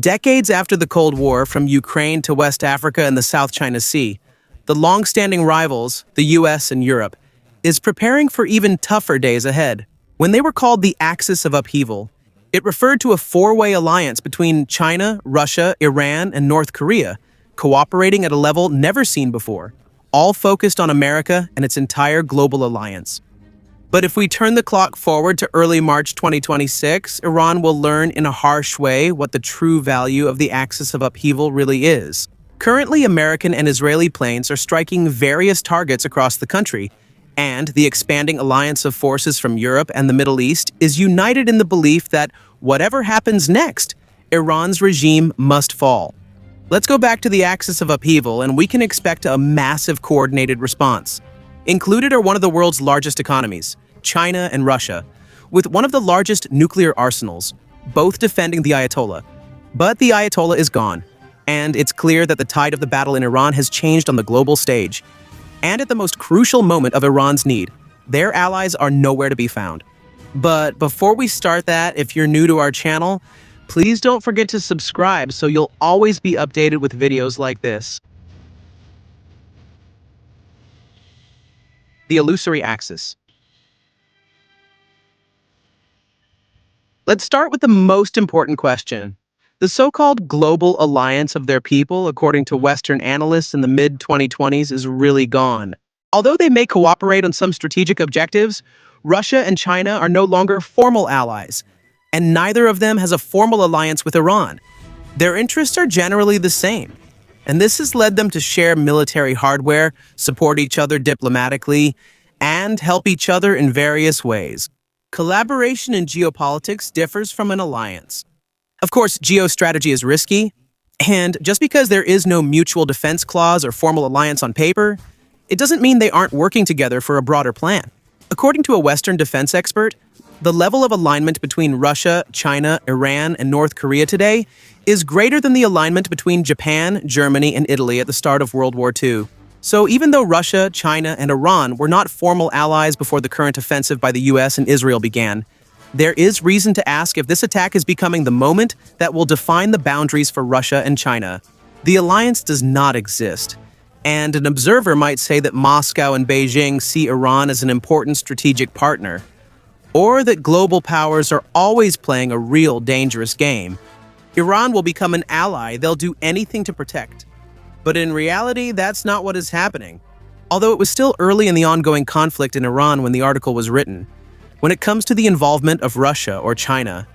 Decades after the Cold War, from Ukraine to West Africa and the South China Sea, the long-standing rivals, the US and Europe, is preparing for even tougher days ahead. When they were called the Axis of Upheaval, it referred to a four-way alliance between China, Russia, Iran, and North Korea, cooperating at a level never seen before, all focused on America and its entire global alliance. But if we turn the clock forward to early March 2026, Iran will learn in a harsh way what the true value of the Axis of Upheaval really is. Currently, American and Israeli planes are striking various targets across the country, and the expanding alliance of forces from Europe and the Middle East is united in the belief that whatever happens next, Iran's regime must fall. Let's go back to the Axis of Upheaval, and we can expect a massive coordinated response. Included are one of the world's largest economies, China and Russia, with one of the largest nuclear arsenals, both defending the Ayatollah. But the Ayatollah is gone, and it's clear that the tide of the battle in Iran has changed on the global stage. And at the most crucial moment of Iran's need, their allies are nowhere to be found. But before we start that, if you're new to our channel, please don't forget to subscribe so you'll always be updated with videos like this. The illusory axis. Let's start with the most important question. The so-called global alliance of their people, according to Western analysts in the mid-2020s, is really gone. Although they may cooperate on some strategic objectives, Russia and China are no longer formal allies, and neither of them has a formal alliance with Iran. Their interests are generally the same, and this has led them to share military hardware, support each other diplomatically, and help each other in various ways. Collaboration in geopolitics differs from an alliance. Of course, geostrategy is risky, and just because there is no mutual defense clause or formal alliance on paper, it doesn't mean they aren't working together for a broader plan. According to a Western defense expert, the level of alignment between Russia, China, Iran, and North Korea today is greater than the alignment between Japan, Germany, and Italy at the start of World War II. So even though Russia, China, and Iran were not formal allies before the current offensive by the US and Israel began, there is reason to ask if this attack is becoming the moment that will define the boundaries for Russia and China. The alliance does not exist, and an observer might say that Moscow and Beijing see Iran as an important strategic partner, or that global powers are always playing a real dangerous game. Iran will become an ally they'll do anything to protect. But in reality, that's not what is happening. Although it was still early in the ongoing conflict in Iran when the article was written, when it comes to the involvement of Russia or China,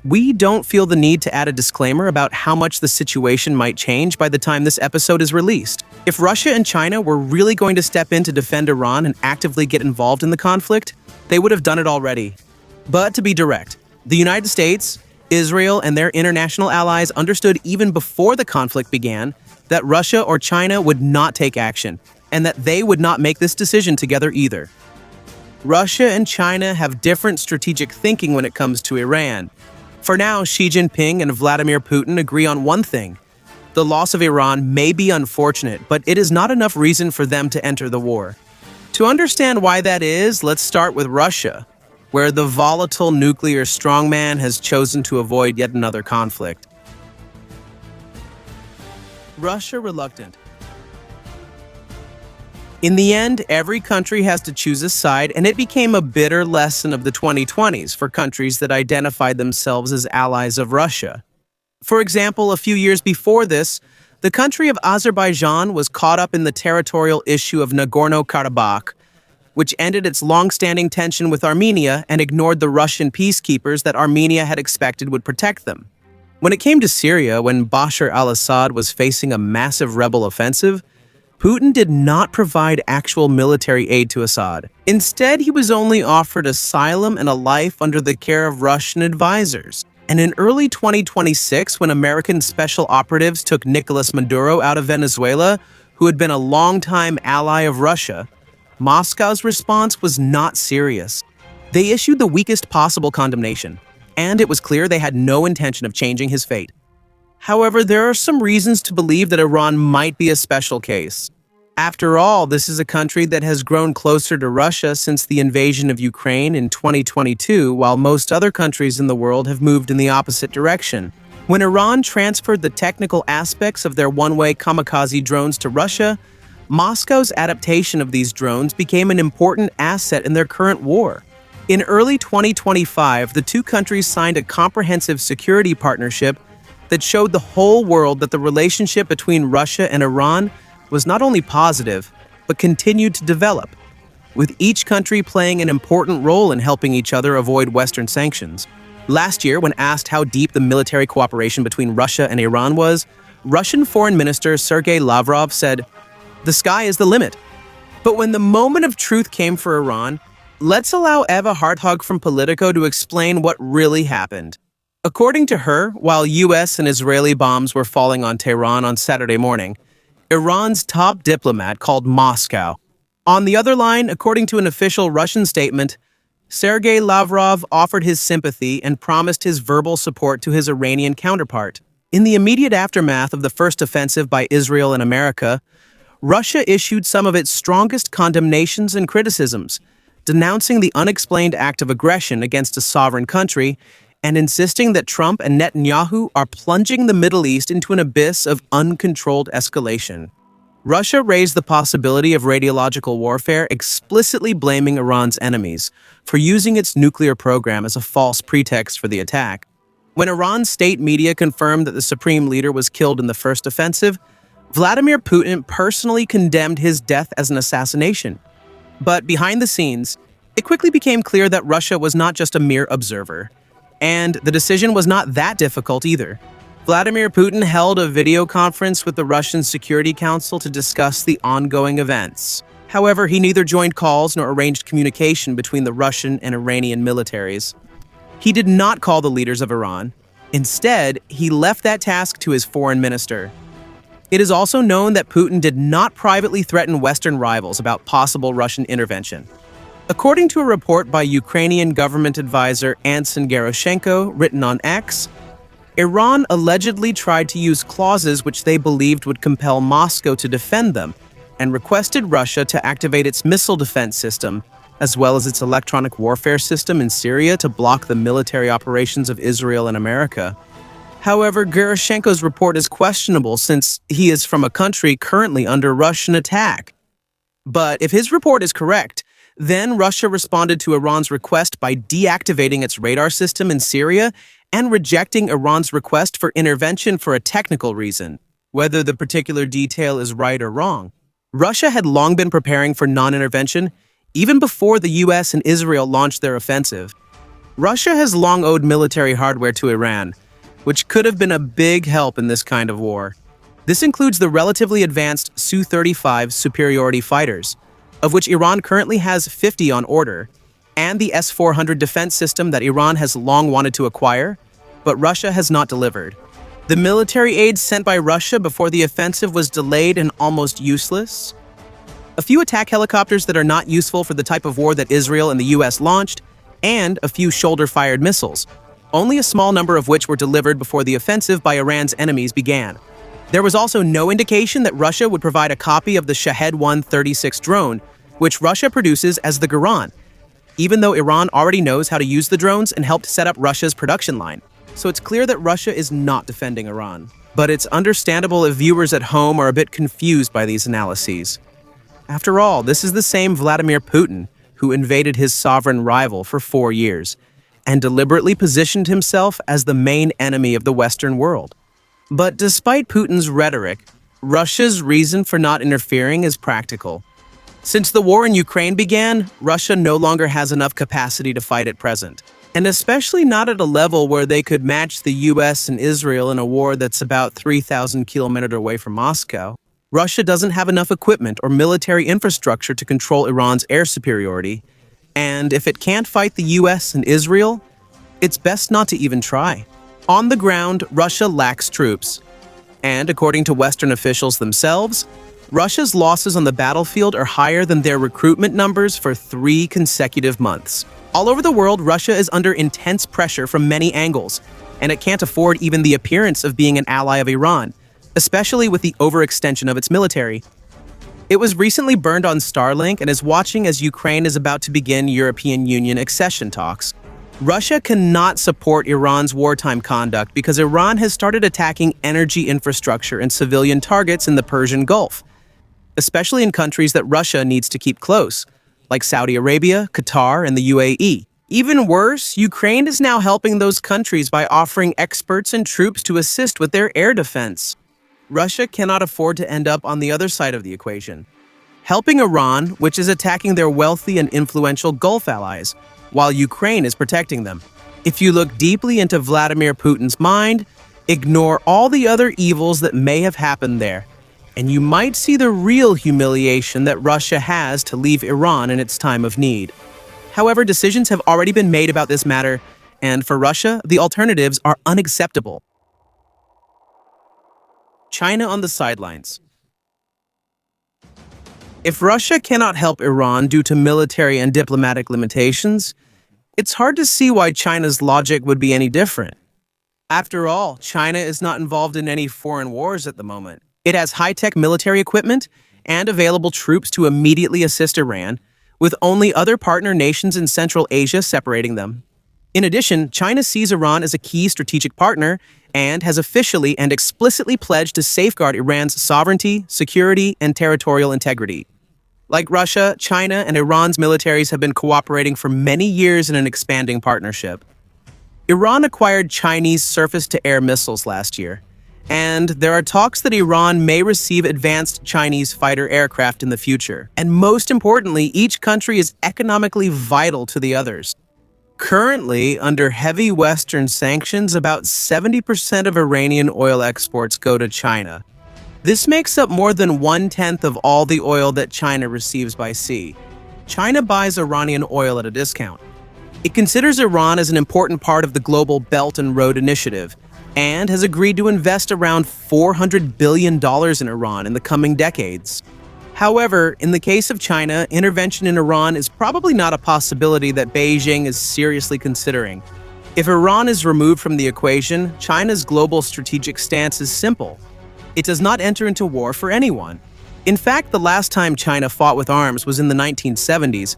we don't feel the need to add a disclaimer about how much the situation might change by the time this episode is released. If Russia and China were really going to step in to defend Iran and actively get involved in the conflict, they would have done it already. But to be direct, the United States, Israel, and their international allies understood even before the conflict began that Russia or China would not take action, and that they would not make this decision together either. Russia and China have different strategic thinking when it comes to Iran. For now, Xi Jinping and Vladimir Putin agree on one thing. The loss of Iran may be unfortunate, but it is not enough reason for them to enter the war. To understand why that is, let's start with Russia, where the volatile nuclear strongman has chosen to avoid yet another conflict. Russia reluctant. In the end, every country has to choose a side, and it became a bitter lesson of the 2020s for countries that identified themselves as allies of Russia. For example, a few years before this, the country of Azerbaijan was caught up in the territorial issue of Nagorno-Karabakh, which ended its long-standing tension with Armenia and ignored the Russian peacekeepers that Armenia had expected would protect them. When it came to Syria, when Bashar al-Assad was facing a massive rebel offensive, Putin did not provide actual military aid to Assad. Instead, he was only offered asylum and a life under the care of Russian advisors. And in early 2026, when American special operatives took Nicolas Maduro out of Venezuela, who had been a longtime ally of Russia, Moscow's response was not serious. They issued the weakest possible condemnation, and it was clear they had no intention of changing his fate. However, there are some reasons to believe that Iran might be a special case. After all, this is a country that has grown closer to Russia since the invasion of Ukraine in 2022, while most other countries in the world have moved in the opposite direction. When Iran transferred the technical aspects of their one-way kamikaze drones to Russia, Moscow's adaptation of these drones became an important asset in their current war. In early 2025, the two countries signed a comprehensive security partnership that showed the whole world that the relationship between Russia and Iran was not only positive, but continued to develop, with each country playing an important role in helping each other avoid Western sanctions. Last year, when asked how deep the military cooperation between Russia and Iran was, Russian Foreign Minister Sergei Lavrov said, "The sky is the limit." But when the moment of truth came for Iran, let's allow Eva Hartog from Politico to explain what really happened. According to her, while US and Israeli bombs were falling on Tehran on Saturday morning, Iran's top diplomat called Moscow. On the other line, according to an official Russian statement, Sergei Lavrov offered his sympathy and promised his verbal support to his Iranian counterpart. In the immediate aftermath of the first offensive by Israel and America, Russia issued some of its strongest condemnations and criticisms, denouncing the unexplained act of aggression against a sovereign country and insisting that Trump and Netanyahu are plunging the Middle East into an abyss of uncontrolled escalation. Russia raised the possibility of radiological warfare, explicitly blaming Iran's enemies for using its nuclear program as a false pretext for the attack. When Iran's state media confirmed that the supreme leader was killed in the first offensive, Vladimir Putin personally condemned his death as an assassination. But behind the scenes, it quickly became clear that Russia was not just a mere observer. And the decision was not that difficult either. Vladimir Putin held a video conference with the Russian Security Council to discuss the ongoing events. However, he neither joined calls nor arranged communication between the Russian and Iranian militaries. He did not call the leaders of Iran. Instead, he left that task to his foreign minister. It is also known that Putin did not privately threaten Western rivals about possible Russian intervention. According to a report by Ukrainian government advisor Anson Geroshenko, written on X, Iran allegedly tried to use clauses which they believed would compel Moscow to defend them, and requested Russia to activate its missile defense system, as well as its electronic warfare system in Syria to block the military operations of Israel and America. However, Geroshenko's report is questionable since he is from a country currently under Russian attack. But if his report is correct, then Russia responded to Iran's request by deactivating its radar system in Syria and rejecting Iran's request for intervention for a technical reason, whether the particular detail is right or wrong. Russia had long been preparing for non-intervention, even before the US and Israel launched their offensive. Russia has long owed military hardware to Iran, which could have been a big help in this kind of war. This includes the relatively advanced Su-35 superiority fighters, of which Iran currently has 50 on order, and the S-400 defense system that Iran has long wanted to acquire, but Russia has not delivered. The military aid sent by Russia before the offensive was delayed and almost useless. A few attack helicopters that are not useful for the type of war that Israel and the US launched, and a few shoulder-fired missiles, only a small number of which were delivered before the offensive by Iran's enemies began. There was also no indication that Russia would provide a copy of the Shahed 136 drone, which Russia produces as the Garan, even though Iran already knows how to use the drones and helped set up Russia's production line. So it's clear that Russia is not defending Iran. But it's understandable if viewers at home are a bit confused by these analyses. After all, this is the same Vladimir Putin who invaded his sovereign rival for 4 years and deliberately positioned himself as the main enemy of the Western world. But despite Putin's rhetoric, Russia's reason for not interfering is practical. Since the war in Ukraine began, Russia no longer has enough capacity to fight at present, and especially not at a level where they could match the US and Israel in a war that's about 3,000 kilometers away from Moscow. Russia doesn't have enough equipment or military infrastructure to control Iran's air superiority, and if it can't fight the US and Israel, it's best not to even try. On the ground, Russia lacks troops, and according to Western officials themselves, Russia's losses on the battlefield are higher than their recruitment numbers for 3 consecutive months. All over the world, Russia is under intense pressure from many angles, and it can't afford even the appearance of being an ally of Iran, especially with the overextension of its military. It was recently burned on Starlink and is watching as Ukraine is about to begin European Union accession talks. Russia cannot support Iran's wartime conduct because Iran has started attacking energy infrastructure and civilian targets in the Persian Gulf, especially in countries that Russia needs to keep close, like Saudi Arabia, Qatar, and the UAE. Even worse, Ukraine is now helping those countries by offering experts and troops to assist with their air defense. Russia cannot afford to end up on the other side of the equation, helping Iran, which is attacking their wealthy and influential Gulf allies, while Ukraine is protecting them. If you look deeply into Vladimir Putin's mind, ignore all the other evils that may have happened there, and you might see the real humiliation that Russia has to leave Iran in its time of need. However, decisions have already been made about this matter, and for Russia, the alternatives are unacceptable. China on the sidelines. If Russia cannot help Iran due to military and diplomatic limitations, it's hard to see why China's logic would be any different. After all, China is not involved in any foreign wars at the moment. It has high-tech military equipment and available troops to immediately assist Iran, with only other partner nations in Central Asia separating them. In addition, China sees Iran as a key strategic partner and has officially and explicitly pledged to safeguard Iran's sovereignty, security, and territorial integrity. Like Russia, China and Iran's militaries have been cooperating for many years in an expanding partnership. Iran acquired Chinese surface-to-air missiles last year, and there are talks that Iran may receive advanced Chinese fighter aircraft in the future. And most importantly, each country is economically vital to the others. Currently, under heavy Western sanctions, about 70% of Iranian oil exports go to China. This makes up more than 1/10 of all the oil that China receives by sea. China buys Iranian oil at a discount. It considers Iran as an important part of the global Belt and Road Initiative, and has agreed to invest around $400 billion in Iran in the coming decades. However, in the case of China, intervention in Iran is probably not a possibility that Beijing is seriously considering. If Iran is removed from the equation, China's global strategic stance is simple. It does not enter into war for anyone. In fact, the last time China fought with arms was in the 1970s,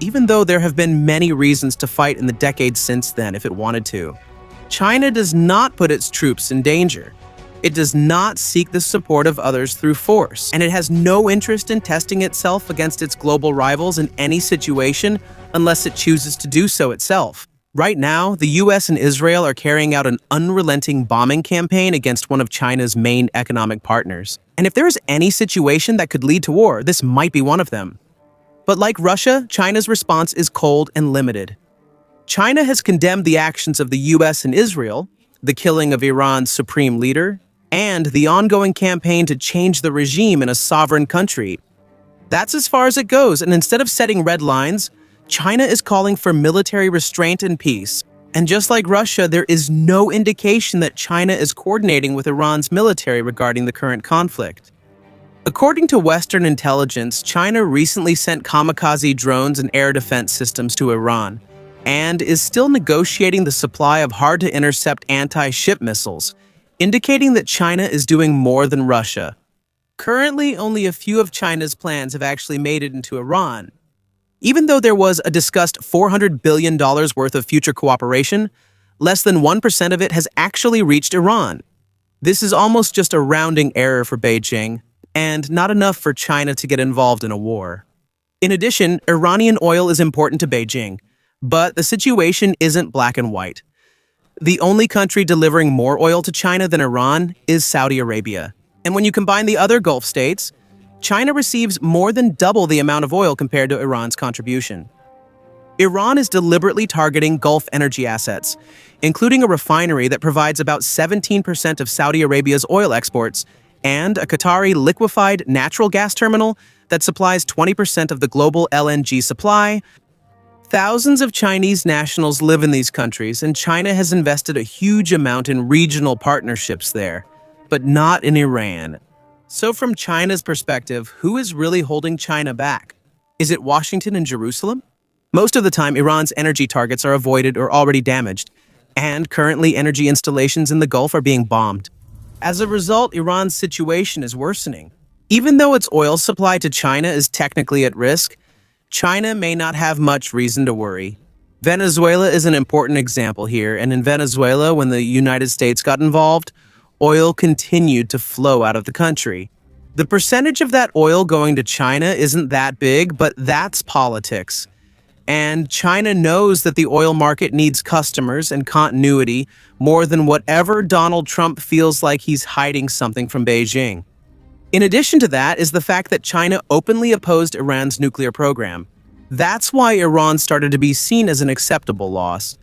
even though there have been many reasons to fight in the decades since then if it wanted to. China does not put its troops in danger. It does not seek the support of others through force, and it has no interest in testing itself against its global rivals in any situation unless it chooses to do so itself. Right now, the US and Israel are carrying out an unrelenting bombing campaign against one of China's main economic partners. And if there is any situation that could lead to war, this might be one of them. But like Russia, China's response is cold and limited. China has condemned the actions of the US and Israel, the killing of Iran's supreme leader, and the ongoing campaign to change the regime in a sovereign country. That's as far as it goes, and instead of setting red lines, China is calling for military restraint and peace. And just like Russia, there is no indication that China is coordinating with Iran's military regarding the current conflict. According to Western intelligence, China recently sent kamikaze drones and air defense systems to Iran, and is still negotiating the supply of hard-to-intercept anti-ship missiles, indicating that China is doing more than Russia. Currently, only a few of China's plans have actually made it into Iran. Even though there was a discussed $400 billion worth of future cooperation, less than 1% of it has actually reached Iran. This is almost just a rounding error for Beijing, and not enough for China to get involved in a war. In addition, Iranian oil is important to Beijing, but the situation isn't black and white. The only country delivering more oil to China than Iran is Saudi Arabia. And when you combine the other Gulf states, China receives more than double the amount of oil compared to Iran's contribution. Iran is deliberately targeting Gulf energy assets, including a refinery that provides about 17% of Saudi Arabia's oil exports, and a Qatari liquefied natural gas terminal that supplies 20% of the global LNG supply. Thousands of Chinese nationals live in these countries, and China has invested a huge amount in regional partnerships there, but not in Iran. So from China's perspective, who is really holding China back? Is it Washington and Jerusalem? Most of the time, Iran's energy targets are avoided or already damaged, and currently energy installations in the Gulf are being bombed. As a result, Iran's situation is worsening. Even though its oil supply to China is technically at risk, China may not have much reason to worry. Venezuela is an important example here, and in Venezuela, when the United States got involved, oil continued to flow out of the country. The percentage of that oil going to China isn't that big, but that's politics. And China knows that the oil market needs customers and continuity more than whatever Donald Trump feels like he's hiding something from Beijing. In addition to that is the fact that China openly opposed Iran's nuclear program. That's why Iran started to be seen as an acceptable loss.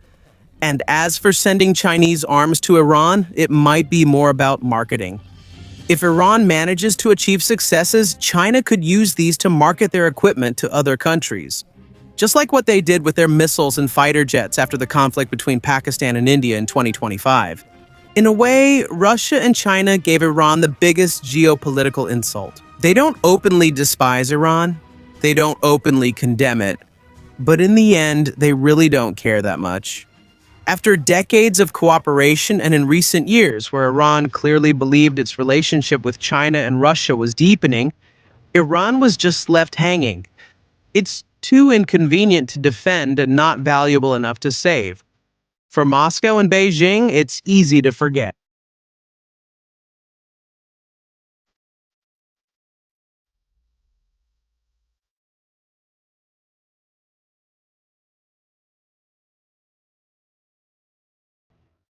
And as for sending Chinese arms to Iran, it might be more about marketing. If Iran manages to achieve successes, China could use these to market their equipment to other countries. Just like what they did with their missiles and fighter jets after the conflict between Pakistan and India in 2025. In a way, Russia and China gave Iran the biggest geopolitical insult. They don't openly despise Iran, they don't openly condemn it, but in the end, they really don't care that much. After decades of cooperation and in recent years where Iran clearly believed its relationship with China and Russia was deepening, Iran was just left hanging. It's too inconvenient to defend and not valuable enough to save. For Moscow and Beijing, it's easy to forget.